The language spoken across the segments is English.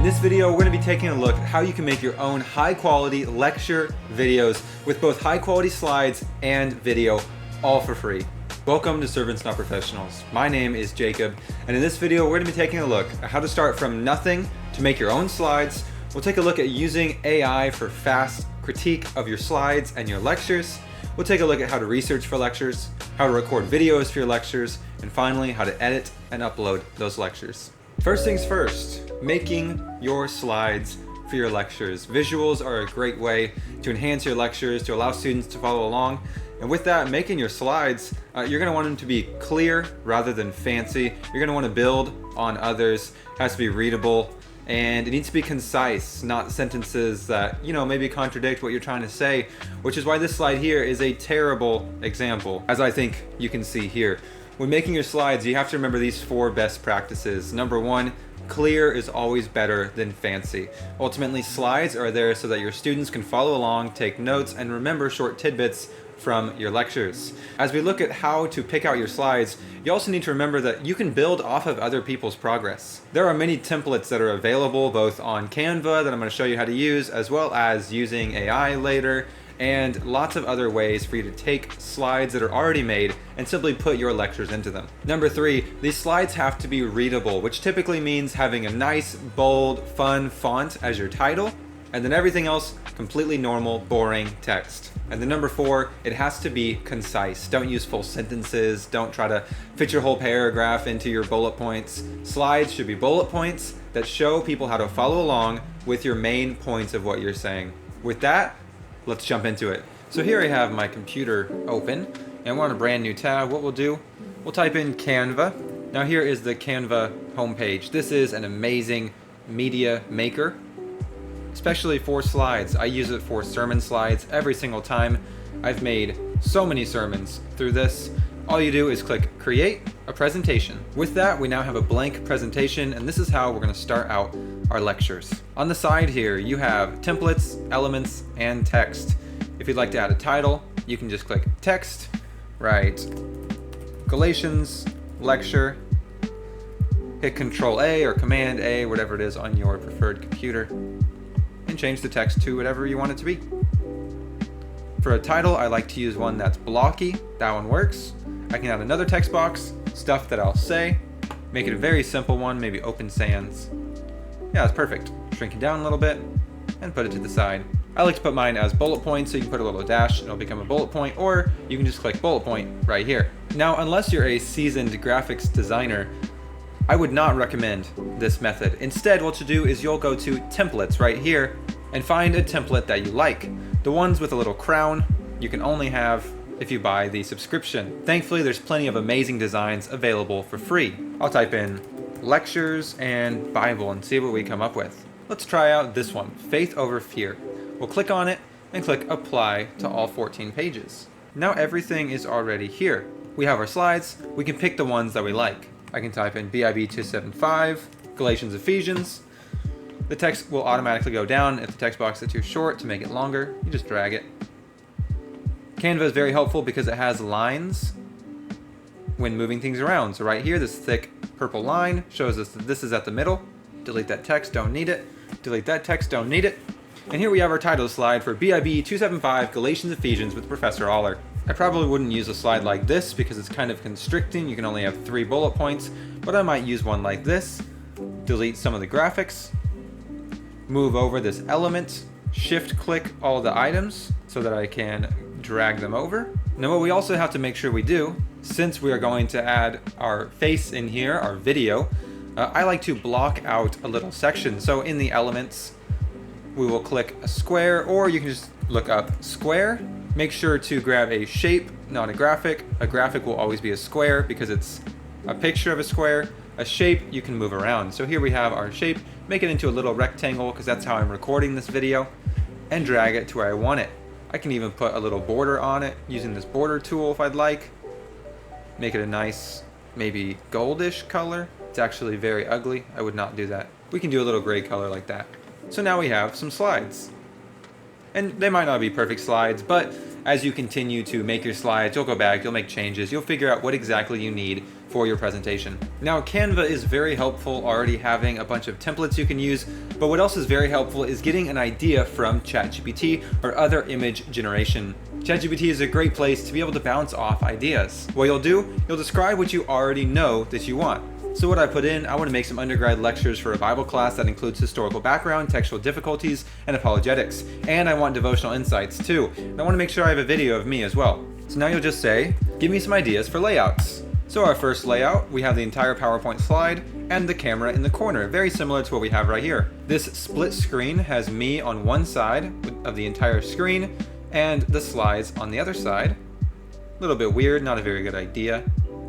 In this video, we're going to be taking a look at how you can make your own high-quality lecture videos with both high-quality slides and video, all for free. Welcome to Servants Not Professionals. My name is Jacob, and in this video, we're going to be taking a look at how to start from nothing to make your own slides. We'll take a look at using AI for fast critique of your slides and your lectures. We'll take a look at how to research for lectures, how to record videos for your lectures, and finally, how to edit and upload those lectures. First things first, making your slides for your lectures. Visuals are a great way to enhance your lectures, to allow students to follow along. And with that, making your slides, you're going to want them to be clear rather than fancy. You're going to want to build on others. It has to be readable, and it needs to be concise, not sentences that, maybe contradict what you're trying to say, which is why this slide here is a terrible example, as I think you can see here. When making your slides, you have to remember these 4 best practices. Number 1, clear is always better than fancy. Ultimately, slides are there so that your students can follow along, take notes, and remember short tidbits from your lectures. As we look at how to pick out your slides, you also need to remember that you can build off of other people's progress. There are many templates that are available both on Canva that I'm going to show you how to use, as well as using AI later, and lots of other ways for you to take slides that are already made and simply put your lectures into them. Number 3, these slides have to be readable, which typically means having a nice, bold, fun font as your title, and then everything else completely normal, boring text. And then number 4, it has to be concise. Don't use full sentences. Don't try to fit your whole paragraph into your bullet points. Slides should be bullet points that show people how to follow along with your main points of what you're saying. With that, let's jump into it. So here I have my computer open, and we're on a brand new tab. What we'll do, we'll type in Canva. Now here is the Canva homepage. This is an amazing media maker, especially for slides. I use it for sermon slides every single time. I've made so many sermons through this. All you do is click Create a Presentation. With that, we now have a blank presentation, and this is how we're going to start out our lectures. On the side here, you have templates, elements, and text. If you'd like to add a title, you can just click Text, write Galatians Lecture, hit Control A or Command A, whatever it is on your preferred computer, and change the text to whatever you want it to be. For a title, I like to use one that's blocky. That one works. I can add another text box, stuff that I'll say, make it a very simple one, maybe Open Sans. Yeah, that's perfect. Shrink it down a little bit and put it to the side. I like to put mine as bullet points, so you can put a little dash and it'll become a bullet point, or you can just click bullet point right here. Now, unless you're a seasoned graphics designer, I would not recommend this method. Instead, what you'll do is you'll go to templates right here and find a template that you like. The ones with a little crown, you can only have if you buy the subscription. Thankfully, there's plenty of amazing designs available for free. I'll type in lectures and Bible and see what we come up with. Let's try out this one, Faith Over Fear. We'll click on it and click Apply to all 14 pages. Now everything is already here. We have our slides. We can pick the ones that we like. I can type in BIB 275, Galatians, Ephesians. The text will automatically go down. If the text box is too short, to make it longer, you just drag it. Canva is very helpful because it has lines when moving things around. So right here, this thick purple line shows us that this is at the middle. Delete that text, don't need it. Delete that text, don't need it. And here we have our title slide for BIB 275 Galatians, Ephesians with Professor Aller. I probably wouldn't use a slide like this because it's kind of constricting. You can only have 3 bullet points, but I might use one like this. Delete some of the graphics. Move over this element. Shift click all the items so that I can drag them over. Now what we also have to make sure we do, since we are going to add our face in here, our video, I like to block out a little section. So in the elements, we will click a square, or you can just look up square. Make sure to grab a shape, not a graphic. A graphic will always be a square because it's a picture of a square. A shape you can move around. So here we have our shape. Make it into a little rectangle because that's how I'm recording this video, and drag it to where I want it. I can even put a little border on it using this border tool if I'd like. Make it a nice, maybe goldish color. It's actually very ugly. I would not do that. We can do a little gray color like that. So now we have some slides. And they might not be perfect slides, but as you continue to make your slides, you'll go back, you'll make changes, you'll figure out what exactly you need for your presentation. Now, Canva is very helpful already having a bunch of templates you can use, but what else is very helpful is getting an idea from ChatGPT or other image generation. ChatGPT is a great place to be able to bounce off ideas. What you'll do, you'll describe what you already know that you want. So what I put in, I want to make some undergrad lectures for a Bible class that includes historical background, textual difficulties, and apologetics. And I want devotional insights too. And I want to make sure I have a video of me as well. So now you'll just say, give me some ideas for layouts. So our first layout, we have the entire PowerPoint slide and the camera in the corner, very similar to what we have right here. This split screen has me on one side of the entire screen and the slides on the other side. A little bit weird, not a very good idea,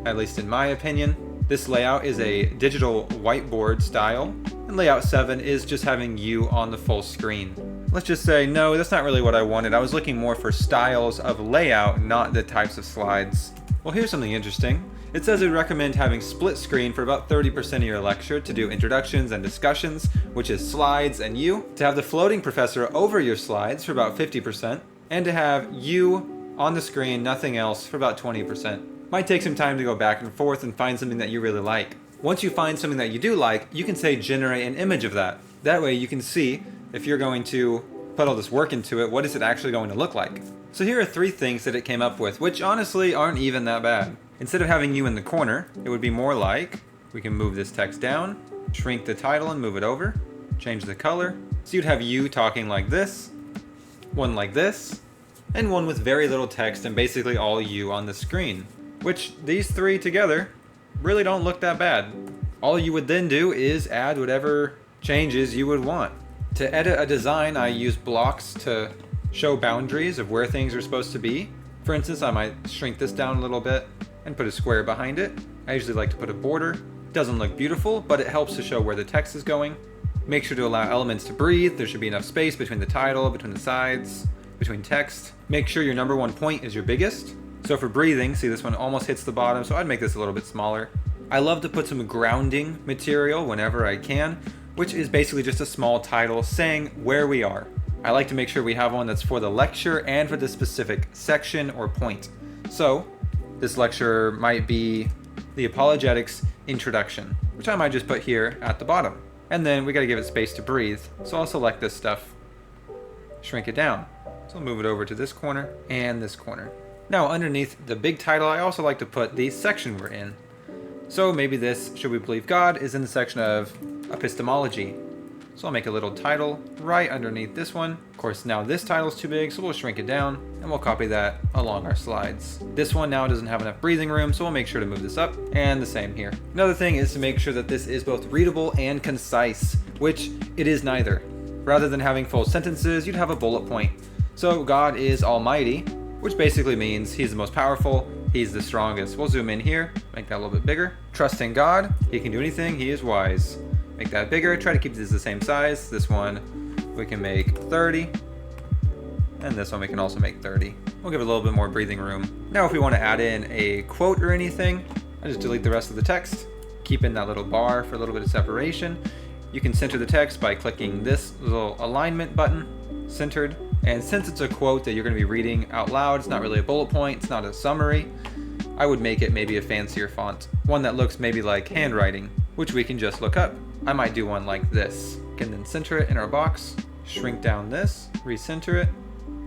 at least in my opinion. This layout is a digital whiteboard style, and layout 7 is just having you on the full screen. Let's just say, no, that's not really what I wanted. I was looking more for styles of layout, not the types of slides. Well, here's something interesting. It says we recommend having split screen for about 30% of your lecture to do introductions and discussions, which is slides and you, to have the floating professor over your slides for about 50%, and to have you on the screen, nothing else, for about 20%. Might take some time to go back and forth and find something that you really like. Once you find something that you do like, you can say generate an image of that. That way you can see if you're going to put all this work into it, what is it actually going to look like? So here are 3 things that it came up with, which honestly aren't even that bad. Instead of having you in the corner, it would be more like, we can move this text down, shrink the title and move it over, change the color. So you'd have you talking like this, one like this, and one with very little text and basically all you on the screen. Which these 3 together really don't look that bad. All you would then do is add whatever changes you would want. To edit a design, I use blocks to show boundaries of where things are supposed to be. For instance, I might shrink this down a little bit and put a square behind it. I usually like to put a border. Doesn't look beautiful, but it helps to show where the text is going. Make sure to allow elements to breathe. There should be enough space between the title, between the sides, between text. Make sure your number 1 point is your biggest. So for breathing, see this one almost hits the bottom, so I'd make this a little bit smaller. I love to put some grounding material whenever I can, which is basically just a small title saying where we are. I like to make sure we have one that's for the lecture and for the specific section or point. So this lecture might be the Apologetics Introduction, which I might just put here at the bottom. And then we gotta give it space to breathe. So I'll select this stuff, shrink it down. So I'll move it over to this corner and this corner. Now underneath the big title, I also like to put the section we're in. So maybe this, Should We Believe God, is in the section of epistemology. So I'll make a little title right underneath this one. Of course, now this title's too big, so we'll shrink it down and we'll copy that along our slides. This one now doesn't have enough breathing room, so we'll make sure to move this up, and the same here. Another thing is to make sure that this is both readable and concise, which it is neither. Rather than having full sentences, you'd have a bullet point. So God is almighty, which basically means he's the most powerful, he's the strongest. We'll zoom in here, make that a little bit bigger. Trust in God, he can do anything, he is wise. Make that bigger, try to keep these the same size. This one we can make 30, and this one we can also make 30. We'll give it a little bit more breathing room. Now if we want to add in a quote or anything, I just delete the rest of the text, keep in that little bar for a little bit of separation. You can center the text by clicking this little alignment button, centered. And since it's a quote that you're going to be reading out loud, it's not really a bullet point, it's not a summary, I would make it maybe a fancier font. One that looks maybe like handwriting, which we can just look up. I might do one like this. Can then center it in our box, shrink down this, recenter it.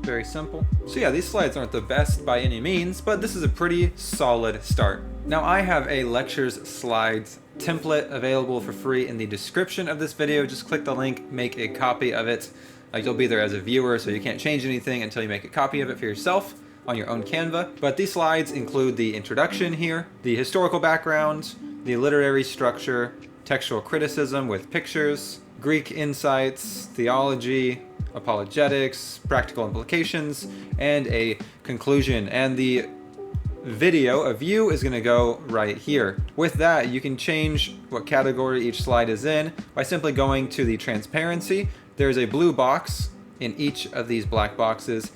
Very simple. So yeah, these slides aren't the best by any means, but this is a pretty solid start. Now I have a lectures slides template available for free in the description of this video. Just click the link, make a copy of it. You'll be there as a viewer, so you can't change anything until you make a copy of it for yourself on your own Canva. But these slides include the introduction here, the historical background, the literary structure, textual criticism with pictures, Greek insights, theology, apologetics, practical implications, and a conclusion. And the video of you is going to go right here. With that, you can change what category each slide is in by simply going to the transparency. There's a blue box in each of these black boxes.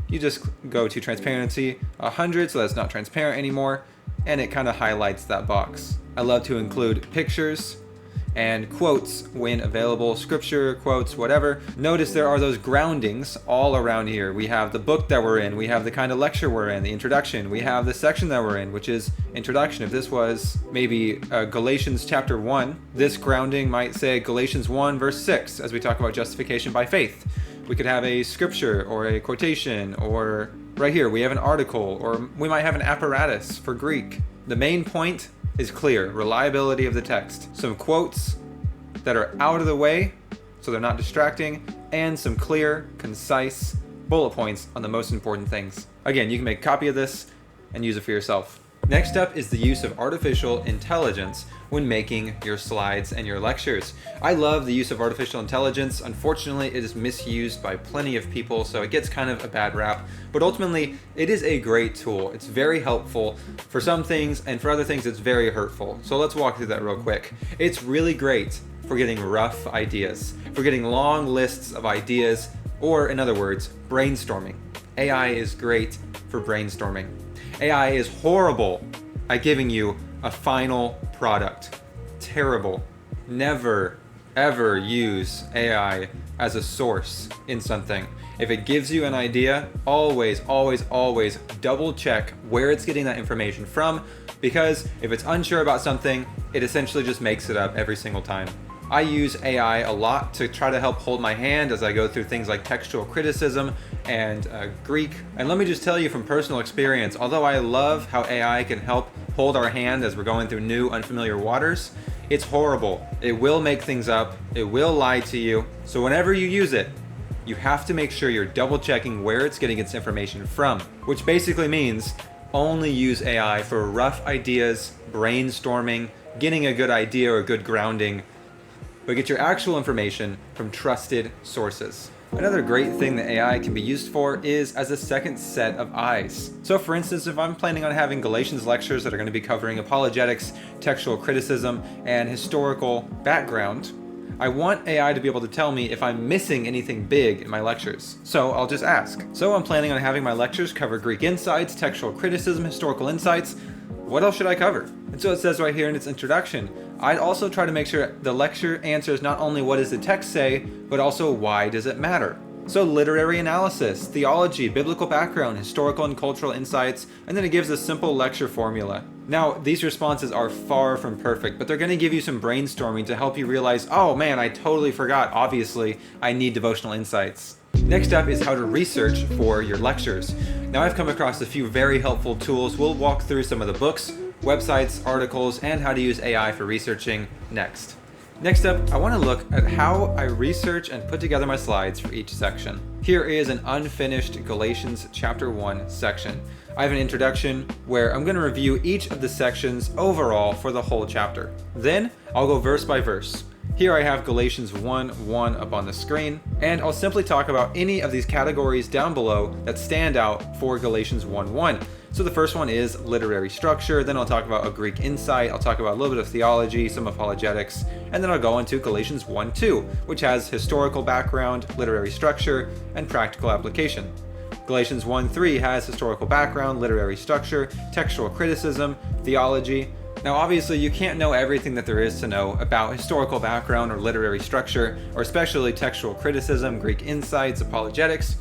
You just go to transparency 100, so that's not transparent anymore, and it kind of highlights that box. I love to include pictures and quotes when available, scripture, quotes, whatever. Notice there are those groundings all around here. We have the book that we're in, we have the kind of lecture we're in, the introduction, we have the section that we're in, which is introduction. If this was maybe Galatians chapter 1, this grounding might say Galatians 1 verse 6 as we talk about justification by faith. We could have a scripture or a quotation, or right here we have an article, or we might have an apparatus for Greek. The main point is clear: reliability of the text. Some quotes that are out of the way so they're not distracting, and some clear, concise bullet points on the most important things. Again, you can make a copy of this and use it for yourself. Next up is the use of artificial intelligence when making your slides and your lectures. I love the use of artificial intelligence. Unfortunately, it is misused by plenty of people, so it gets kind of a bad rap. But ultimately, it is a great tool. It's very helpful for some things, and for other things, it's very hurtful. So let's walk through that real quick. It's really great for getting rough ideas, for getting long lists of ideas, or in other words, brainstorming. AI is great for brainstorming. AI is horrible at giving you a final product. Terrible. Never, ever use AI as a source in something. If it gives you an idea, always, always, always double check where it's getting that information from, because if it's unsure about something, it essentially just makes it up every single time. I use AI a lot to try to help hold my hand as I go through things like textual criticism and Greek. And let me just tell you from personal experience, although I love how AI can help hold our hand as we're going through new, unfamiliar waters, it's horrible. It will make things up. It will lie to you. So whenever you use it, you have to make sure you're double checking where it's getting its information from, which basically means only use AI for rough ideas, brainstorming, getting a good idea or a good grounding, but get your actual information from trusted sources. Another great thing that AI can be used for is as a second set of eyes. So for instance, if I'm planning on having Galatians lectures that are going to be covering apologetics, textual criticism, and historical background, I want AI to be able to tell me if I'm missing anything big in my lectures. So I'll just ask. So I'm planning on having my lectures cover Greek insights, textual criticism, historical insights. What else should I cover? And so it says right here in its introduction, I'd also try to make sure the lecture answers not only what does the text say, but also why does it matter. So literary analysis, theology, biblical background, historical and cultural insights, and then it gives a simple lecture formula. Now, these responses are far from perfect, but they're going to give you some brainstorming to help you realize, oh man, I totally forgot. Obviously, I need devotional insights. Next up is how to research for your lectures. Now, I've come across a few very helpful tools. We'll walk through some of the books, websites, articles, and how to use AI for researching next. Next up, I want to look at how I research and put together my slides for each section. Here is an unfinished Galatians chapter 1 section. I have an introduction where I'm going to review each of the sections overall for the whole chapter. Then I'll go verse by verse. Here I have Galatians 1:1 up on the screen, and I'll simply talk about any of these categories down below that stand out for Galatians 1:1. So the first one is literary structure, then I'll talk about a Greek insight, I'll talk about a little bit of theology, some apologetics, and then I'll go into Galatians 1:2, which has historical background, literary structure, and practical application. Galatians 1:3 has historical background, literary structure, textual criticism, theology. Now obviously you can't know everything that there is to know about historical background or literary structure, or especially textual criticism, Greek insights, apologetics.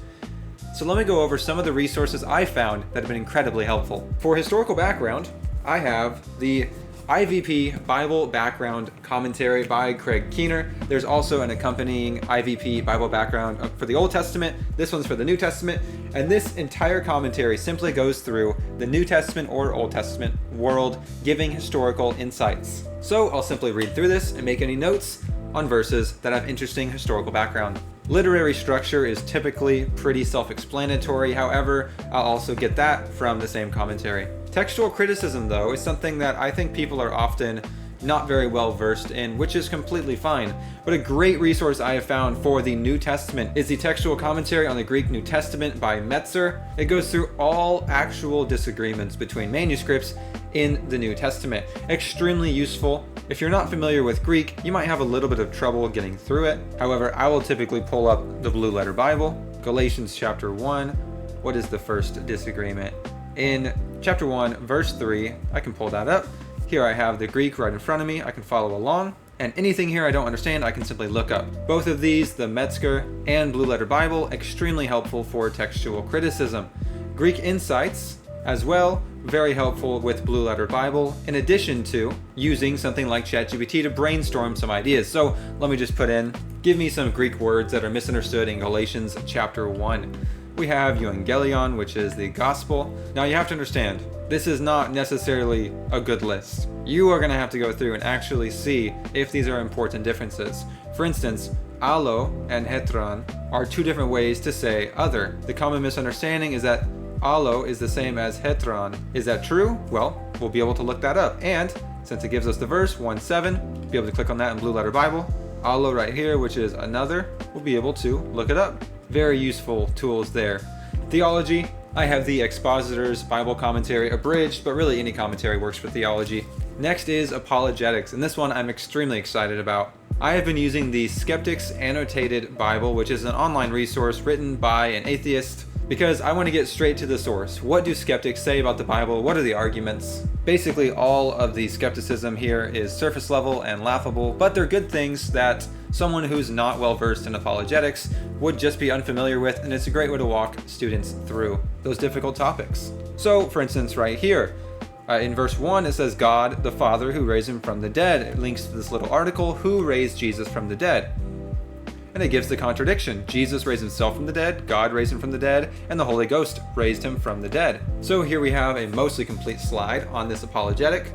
So let me go over some of the resources I found that have been incredibly helpful. For historical background, I have the IVP Bible Background Commentary by Craig Keener. There's also an accompanying IVP Bible Background for the Old Testament. This one's for the New Testament. And this entire commentary simply goes through the New Testament or Old Testament world, giving historical insights. So I'll simply read through this and make any notes on verses that have interesting historical background. Literary structure is typically pretty self-explanatory. However, I'll also get that from the same commentary. Textual criticism, though, is something that I think people are often not very well versed in, which is completely fine. But a great resource I have found for the New Testament is the textual commentary on the Greek New Testament by Metzer. It goes through all actual disagreements between manuscripts in the New Testament. Extremely useful. If you're not familiar with Greek, you might have a little bit of trouble getting through it. However, I will typically pull up the Blue Letter Bible, Galatians chapter 1. What is the first disagreement? In chapter 1, verse 3, I can pull that up. Here I have the Greek right in front of me. I can follow along. And anything here I don't understand, I can simply look up. Both of these, the Metzger and Blue Letter Bible, extremely helpful for textual criticism. Greek Insights, as well, very helpful with Blue Letter Bible, in addition to using something like ChatGPT to brainstorm some ideas. So let me just put in, give me some Greek words that are misunderstood in Galatians chapter 1. We have euangelion, which is the gospel. Now you have to understand, this is not necessarily a good list. You are going to have to go through and actually see if these are important differences. For instance, allo and heteron are two different ways to say other. The common misunderstanding is that allo is the same as heteron. Is that true? Well, we'll be able to look that up. And since it gives us the verse 1:7, be able to click on that in Blue Letter Bible. Allo right here, which is another, we'll be able to look it up. Very useful tools there. Theology, I have the Expositor's Bible Commentary abridged, but really any commentary works for theology. Next is apologetics, and this one I'm extremely excited about. I have been using the Skeptics Annotated Bible, which is an online resource written by an atheist, because I want to get straight to the source. What do skeptics say about the Bible? What are the arguments? Basically, all of the skepticism here is surface level and laughable, but they're good things that someone who's not well versed in apologetics would just be unfamiliar with, and it's a great way to walk students through those difficult topics. So, for instance, right here, in verse 1, it says, God the Father who raised him from the dead. It links to this little article, who raised Jesus from the dead. And it gives the contradiction. Jesus raised himself from the dead, God raised him from the dead, and the Holy Ghost raised him from the dead. So here we have a mostly complete slide on this apologetic.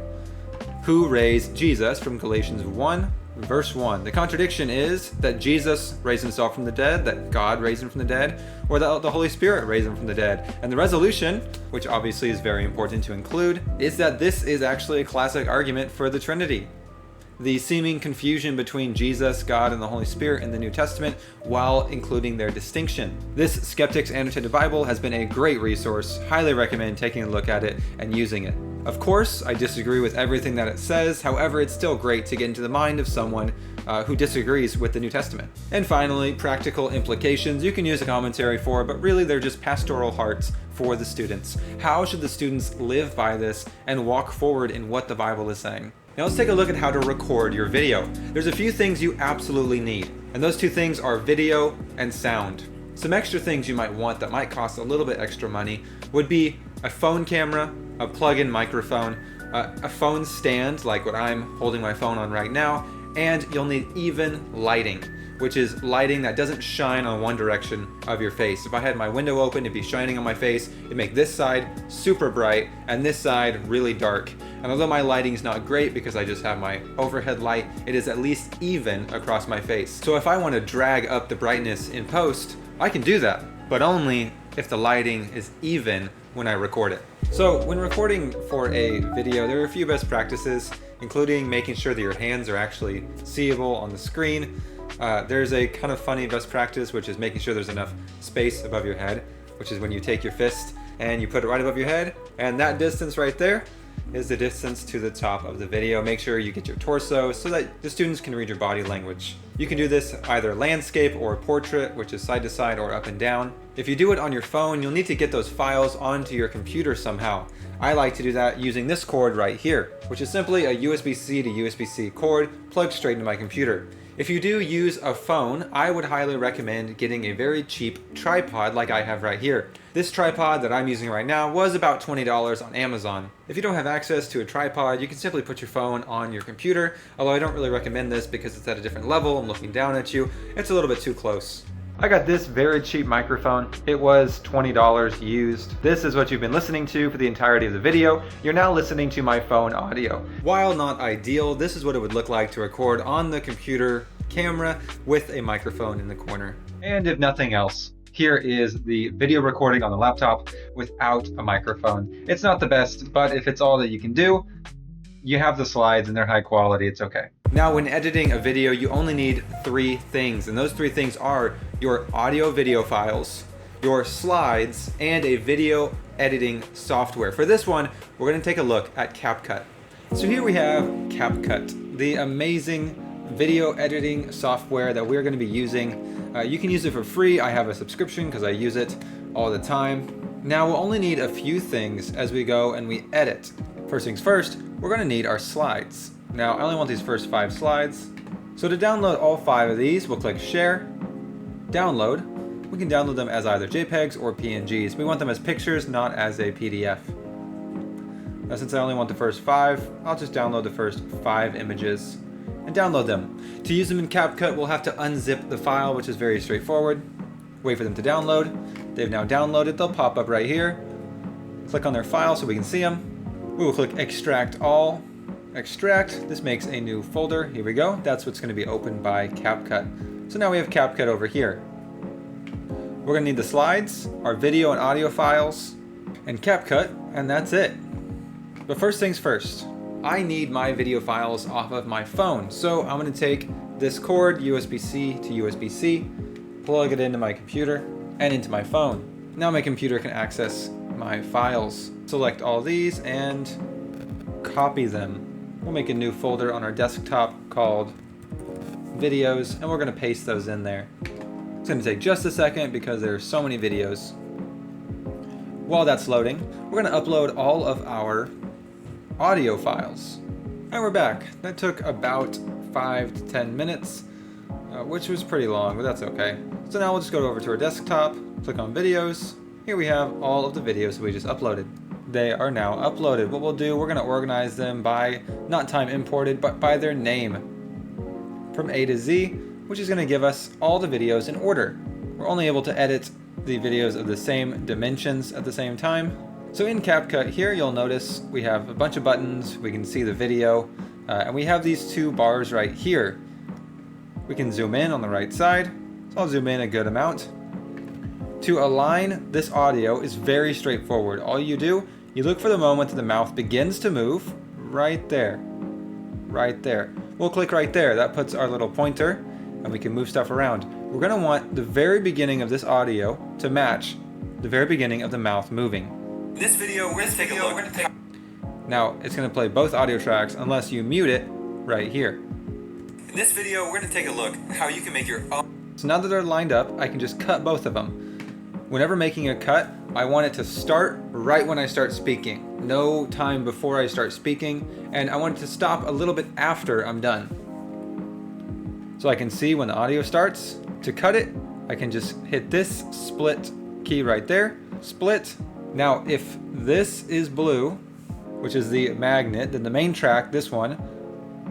Who raised Jesus from Galatians 1, verse 1. The contradiction is that Jesus raised himself from the dead, that God raised him from the dead, or that the Holy Spirit raised him from the dead. And the resolution, which obviously is very important to include, is that this is actually a classic argument for the Trinity. The seeming confusion between Jesus, God, and the Holy Spirit in the New Testament while including their distinction. This Skeptics Annotated Bible has been a great resource. Highly recommend taking a look at it and using it. Of course, I disagree with everything that it says. However, it's still great to get into the mind of someone who disagrees with the New Testament. And finally, practical implications you can use a commentary for, but really they're just pastoral hearts for the students. How should the students live by this and walk forward in what the Bible is saying? Now let's take a look at how to record your video. There's a few things you absolutely need, and those two things are video and sound. Some extra things you might want that might cost a little bit extra money would be a phone camera, a plug-in microphone, a phone stand like what I'm holding my phone on right now, and you'll need even lighting, which is lighting that doesn't shine on one direction of your face. If I had my window open, it'd be shining on my face. It'd make this side super bright and this side really dark. And although my lighting's not great because I just have my overhead light, it is at least even across my face. So if I want to drag up the brightness in post, I can do that, but only if the lighting is even when I record it. So when recording for a video, there are a few best practices, including making sure that your hands are actually seeable on the screen. There's a kind of funny best practice, which is making sure there's enough space above your head, which is when you take your fist and you put it right above your head, and that distance right there is the distance to the top of the video. Make sure you get your torso so that the students can read your body language. You can do this either landscape or portrait, which is side to side or up and down. If you do it on your phone, you'll need to get those files onto your computer somehow. I like to do that using this cord right here, which is simply a USB-C to USB-C cord plugged straight into my computer. If you do use a phone, I would highly recommend getting a very cheap tripod like I have right here. This tripod that I'm using right now was about $20 on Amazon. If you don't have access to a tripod, you can simply put your phone on your computer, although I don't really recommend this because it's at a different level. I'm looking down at you. It's a little bit too close. I got this very cheap microphone. It was $20 used. This is what you've been listening to for the entirety of the video. You're now listening to my phone audio. While not ideal, this is what it would look like to record on the computer camera with a microphone in the corner. And if nothing else, here is the video recording on the laptop without a microphone. It's not the best, but if it's all that you can do, you have the slides and they're high quality, it's okay. Now, when editing a video, you only need 3 things, and those 3 things are your audio video files, your slides, and a video editing software. For this one, we're going to take a look at CapCut. So here we have CapCut, the amazing video editing software that we're going to be using. You can use it for free. I have a subscription because I use it all the time. Now, we'll only need a few things as we go and we edit. First things first, we're going to need our slides. Now, I only want these first 5 slides. So to download all 5 of these, we'll click Share, Download. We can download them as either JPEGs or PNGs. We want them as pictures, not as a PDF. Now, since I only want the first 5, I'll just download the first 5 images and download them. To use them in CapCut, we'll have to unzip the file, which is very straightforward. Wait for them to download. They've now downloaded. They'll pop up right here. Click on their file so we can see them. We will click Extract All. Extract. This makes a new folder. Here we go. That's what's going to be opened by CapCut. So now we have CapCut over here. We're going to need the slides, our video and audio files, and CapCut, and that's it. But first things first, I need my video files off of my phone. So I'm going to take this cord, USB-C to USB-C, plug it into my computer and into my phone. Now my computer can access my files. Select all these and copy them. We'll make a new folder on our desktop called Videos, and we're going to paste those in there. It's going to take just a second because there are so many videos. While that's loading, we're going to upload all of our audio files. And we're back. That took about 5 to 10 minutes, which was pretty long, but that's okay. So now we'll just go over to our desktop, click on Videos. Here we have all of the videos that we just uploaded. They are now uploaded. What we'll do, we're going to organize them by, not time imported, but by their name, from A to Z, which is going to give us all the videos in order. We're only able to edit the videos of the same dimensions at the same time. So in CapCut here, you'll notice we have a bunch of buttons. We can see the video, and we have these 2 bars right here. We can zoom in on the right side. So I'll zoom in a good amount. To align this audio is very straightforward. All you do, you look for the moment that the mouth begins to move, right there. Right there. We'll click right there. That puts our little pointer, and we can move stuff around. We're going to want the very beginning of this audio to match the very beginning of the mouth moving. In this video, we're going to take a look. Now, it's going to play both audio tracks unless you mute it right here. In this video, we're going to take a look how you can make your own. So now that they're lined up, I can just cut both of them. Whenever making a cut, I want it to start right when I start speaking. No time before I start speaking, and I want it to stop a little bit after I'm done. So I can see when the audio starts. To cut it, I can just hit this split key right there. Split. Now, if this is blue, which is the magnet, then the main track, this one,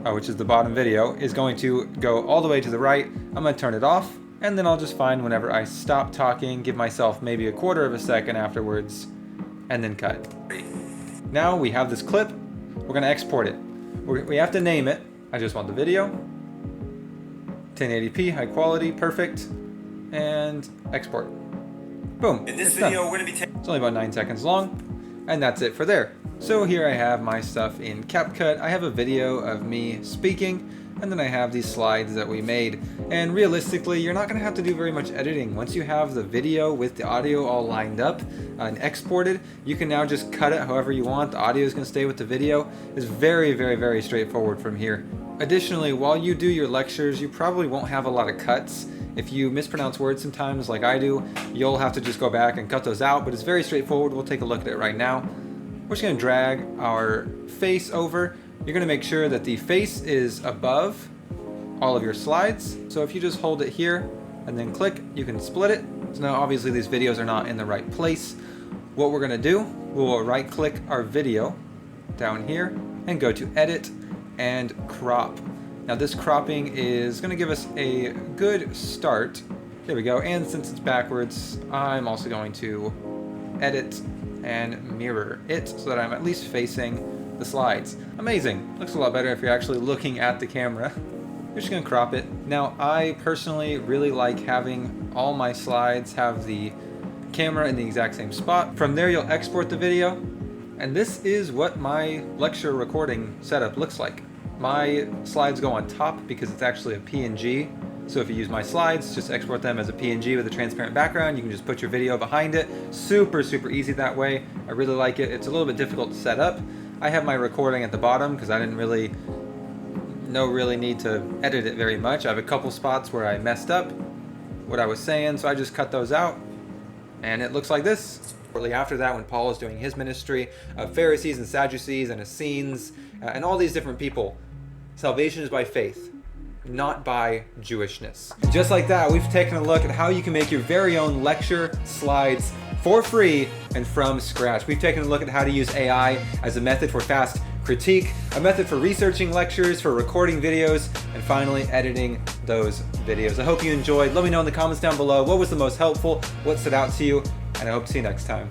which is the bottom video, is going to go all the way to the right. I'm going to turn it off, and then I'll just find whenever I stop talking, give myself maybe a quarter of a second afterwards, and then cut. Now we have this clip. We're going to export it. We have to name it. I just want the video. 1080p, high quality, perfect, and export. Boom. In this video, we're going to be it's only about 9 seconds long, and that's it for there. So here I have my stuff in CapCut. I have a video of me speaking, and then I have these slides that we made. And realistically, you're not going to have to do very much editing. Once you have the video with the audio all lined up and exported, you can now just cut it however you want. The audio is going to stay with the video. It's very, very, very straightforward from here. Additionally, while you do your lectures, you probably won't have a lot of cuts. If you mispronounce words sometimes, like I do, you'll have to just go back and cut those out, but it's very straightforward. We'll take a look at it right now. We're just going to drag our face over. You're going to make sure that the face is above all of your slides. So if you just hold it here and then click, you can split it. So now obviously these videos are not in the right place. What we're going to do, we'll right click our video down here and go to edit and crop. Now this cropping is going to give us a good start. There we go. And since it's backwards, I'm also going to edit and mirror it so that I'm at least facing the slides. Amazing. Looks a lot better if you're actually looking at the camera. You're just going to crop it. Now I personally really like having all my slides have the camera in the exact same spot. From there you'll export the video, and this is what my lecture recording setup looks like. My slides go on top because it's actually a PNG. So if you use my slides, just export them as a PNG with a transparent background. You can just put your video behind it. Super, super easy that way. I really like it. It's a little bit difficult to set up. I have my recording at the bottom because I didn't really need to edit it very much. I have a couple spots where I messed up what I was saying, so I just cut those out. And it looks like this. Shortly after that, when Paul was doing his ministry of Pharisees and Sadducees and Essenes and all these different people, Salvation is by faith, not by Jewishness. And just like that, we've taken a look at how you can make your very own lecture slides for free and from scratch. We've taken a look at how to use AI as a method for fast critique, a method for researching lectures, for recording videos, and finally editing those videos. I hope you enjoyed. Let me know in the comments down below what was the most helpful, what stood out to you, and I hope to see you next time.